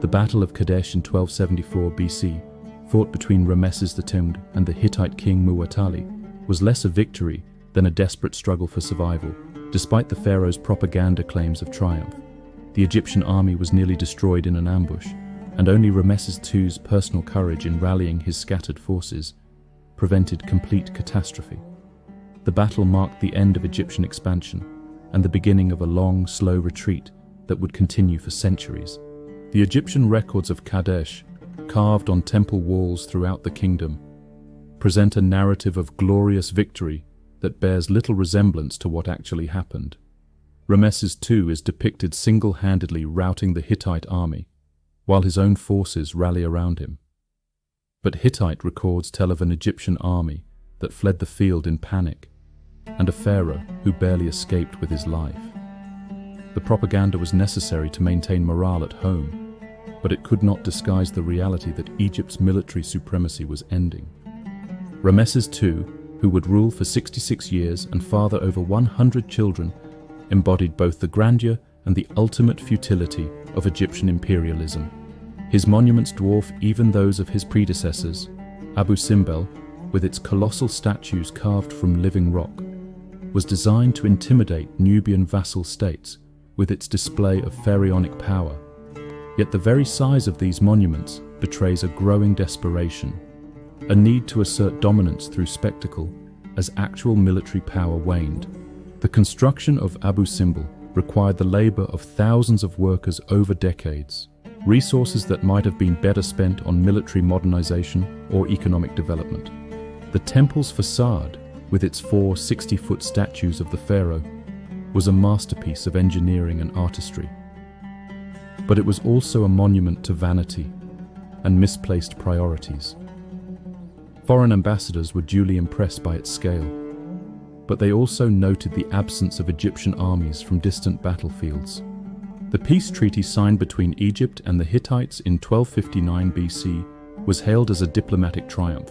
The Battle of Kadesh in 1274 BC, fought between Rameses II and the Hittite king Muwatalli, was less a victory than a desperate struggle for survival. Despite the pharaoh's propaganda claims of triumph, the Egyptian army was nearly destroyed in an ambush, and only Rameses II's personal courage in rallying his scattered forces prevented complete catastrophe. The battle marked the end of Egyptian expansion and the beginning of a long, slow retreat that would continue for centuries. The Egyptian records of Kadesh, carved on temple walls throughout the kingdom, present a narrative of glorious victory that bears little resemblance to what actually happened. Rameses II is depicted single-handedly routing the Hittite army, while his own forces rally around him. But Hittite records tell of an Egyptian army that fled the field in panic, and a pharaoh who barely escaped with his life. The propaganda was necessary to maintain morale at home, but it could not disguise the reality that Egypt's military supremacy was ending. Rameses II, who would rule for 66 years and father over 100 children, embodied both the grandeur and the ultimate futility of Egyptian imperialism. His monuments dwarf even those of his predecessors. Abu Simbel, with its colossal statues carved from living rock, was designed to intimidate Nubian vassal states with its display of pharaonic power. Yet the very size of these monuments betrays a growing desperation, a need to assert dominance through spectacle as actual military power waned. The construction of Abu Simbel required the labor of thousands of workers over decades, resources that might have been better spent on military modernization or economic development. The temple's facade, with its 4 60-foot statues of the pharaoh, was a masterpiece of engineering and artistry. But it was also a monument to vanity and misplaced priorities. Foreign ambassadors were duly impressed by its scale, but they also noted the absence of Egyptian armies from distant battlefields. The peace treaty signed between Egypt and the Hittites in 1259 BC was hailed as a diplomatic triumph,